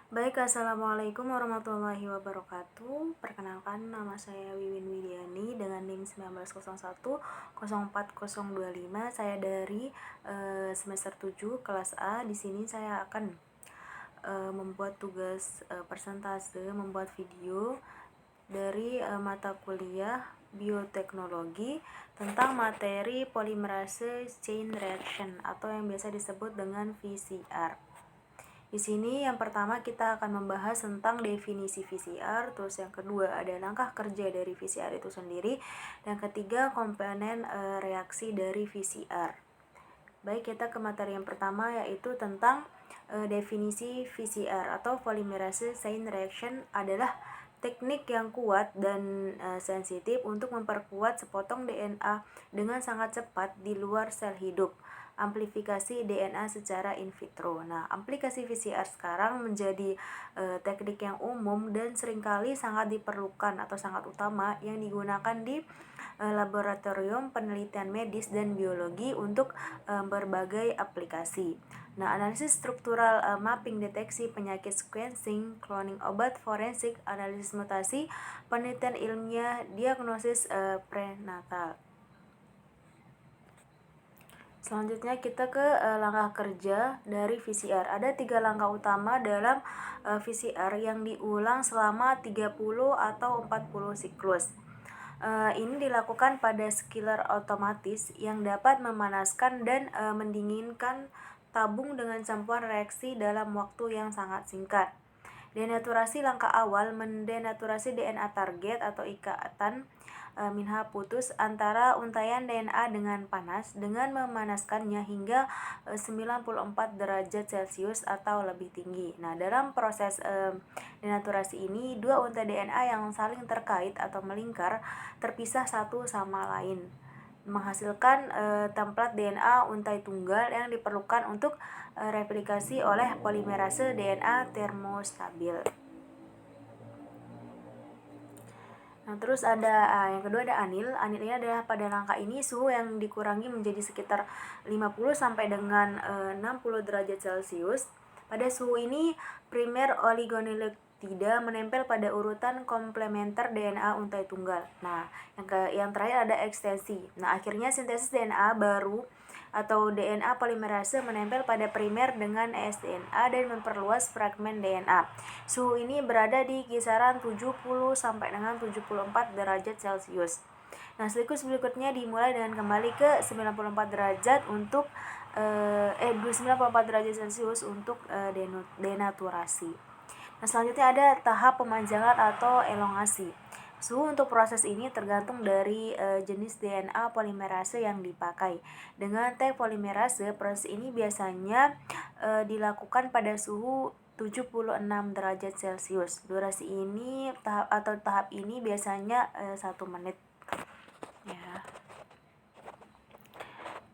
Baik, Assalamualaikum warahmatullahi wabarakatuh. Perkenalkan, nama saya Wiwin Widiani dengan NIM 1901 04025. Saya dari semester 7 kelas A. Di sini saya akan membuat tugas persentase, membuat video dari mata kuliah bioteknologi tentang materi polimerase chain reaction atau yang biasa disebut dengan VCR. Di sini yang pertama kita akan membahas tentang definisi VCR, terus yang kedua ada langkah kerja dari VCR itu sendiri, dan ketiga komponen reaksi dari VCR. Baik, kita ke materi yang pertama yaitu tentang definisi VCR atau polymerase chain reaction adalah teknik yang kuat dan sensitif untuk memperkuat sepotong DNA dengan sangat cepat di luar sel hidup. Amplifikasi DNA secara in vitro. Nah, aplikasi VCR sekarang menjadi teknik yang umum dan seringkali sangat diperlukan atau sangat utama yang digunakan di laboratorium penelitian medis dan biologi untuk berbagai aplikasi. Nah, analisis struktural mapping deteksi penyakit sequencing, cloning obat forensik, analisis mutasi, penelitian ilmiah, diagnosis prenatal. Selanjutnya kita ke langkah kerja dari VCR. Ada 3 langkah utama dalam VCR yang diulang selama 30 atau 40 siklus. Ini dilakukan pada skiller otomatis yang dapat memanaskan dan mendinginkan tabung dengan campuran reaksi dalam waktu yang sangat singkat. Denaturasi langkah awal mendenaturasi DNA target atau ikatan minha putus antara untaian DNA dengan panas dengan memanaskannya hingga 94 derajat Celcius atau lebih tinggi. Nah, dalam proses denaturasi ini, dua untai DNA yang saling terkait atau melingkar terpisah satu sama lain, menghasilkan template DNA untai tunggal yang diperlukan untuk replikasi oleh polimerase DNA termostabil. Nah, terus ada yang kedua ada anil. Anil ini adalah pada langkah ini suhu yang dikurangi menjadi sekitar 50 sampai dengan 60 derajat Celcius. Pada suhu ini primer oligonukleotida menempel pada urutan komplementer DNA untai tunggal. Nah, yang terakhir ada ekstensi. Nah, akhirnya sintesis DNA baru atau DNA polimerase menempel pada primer dengan esDNA dan memperluas fragmen DNA. Suhu ini berada di kisaran 70 sampai dengan 74 derajat Celcius. Nah, siklus berikutnya dimulai dengan kembali ke 94 derajat untuk 94 derajat Celcius untuk denaturasi. Nah, selanjutnya ada tahap pemanjangan atau elongasi. Suhu untuk proses ini tergantung dari jenis DNA polimerase yang dipakai. Dengan T polimerase, proses ini biasanya dilakukan pada suhu 76 derajat Celcius. Durasi ini tahap ini biasanya 1 menit. Ya.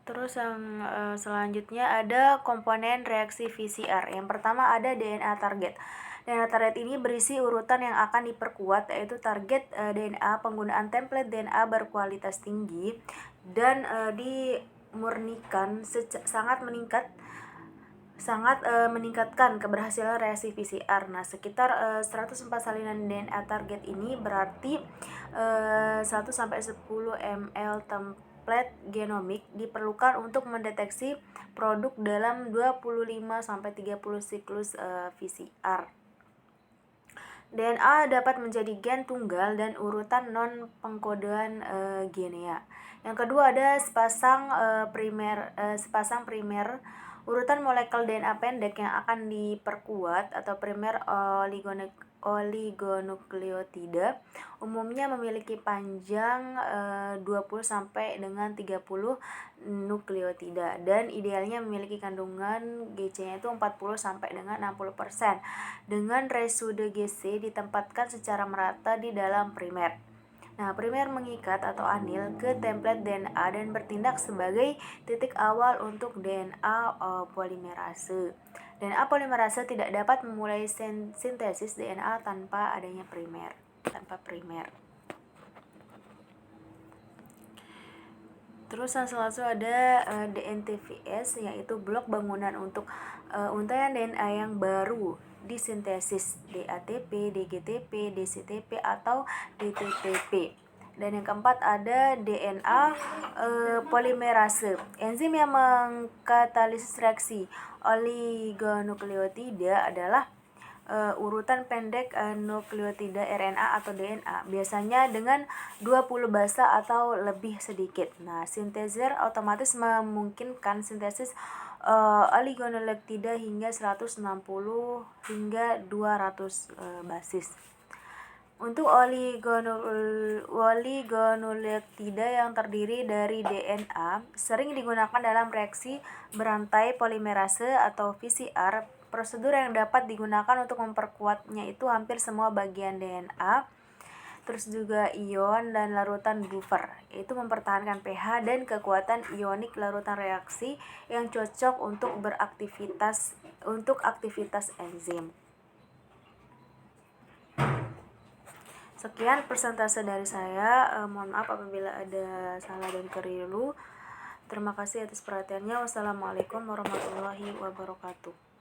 Terus yang selanjutnya ada komponen reaksi VCR. Yang pertama ada DNA target. DNA target ini berisi urutan yang akan diperkuat, yaitu target DNA penggunaan template DNA berkualitas tinggi dan dimurnikan sangat meningkatkan keberhasilan reaksi PCR. Nah, sekitar 104 salinan DNA target ini berarti 1 sampai 10 ml template genomik diperlukan untuk mendeteksi produk dalam 25 sampai 30 siklus VCR. DNA dapat menjadi gen tunggal dan urutan non pengkodean genea. Yang kedua ada sepasang primer urutan molekul DNA pendek yang akan diperkuat atau primer oligonukleotida umumnya memiliki panjang 20 sampai dengan 30 nukleotida dan idealnya memiliki kandungan GC-nya itu 40 sampai dengan 60% dengan residue GC ditempatkan secara merata di dalam primer. Nah, primer mengikat atau anil ke template DNA dan bertindak sebagai titik awal untuk DNA polimerase. DNA polimerase tidak dapat memulai sintesis DNA tanpa adanya primer. Terus yang selanjutnya ada DNTVS, yaitu blok bangunan untuk untaian DNA yang baru. disintesis, DATP, DGTP, DCTP, atau DTTP. Dan yang keempat ada DNA polimerase, enzim yang mengkatalisis reaksi oligonukleotida adalah urutan pendek nukleotida RNA atau DNA, biasanya dengan 20 basa atau lebih sedikit. Nah, sintezer otomatis memungkinkan sintesis oligonukleotida hingga 160 hingga 200 basis. Untuk oligonukleotida yang terdiri dari DNA sering digunakan dalam reaksi berantai polimerase atau PCR. Prosedur yang dapat digunakan untuk memperkuatnya itu hampir semua bagian DNA, terus juga ion dan larutan buffer, itu mempertahankan pH dan kekuatan ionik larutan reaksi yang cocok untuk aktivitas enzim. Sekian persentase dari saya. Mohon maaf apabila ada salah dan keliru. Terima kasih atas perhatiannya. Wassalamualaikum warahmatullahi wabarakatuh.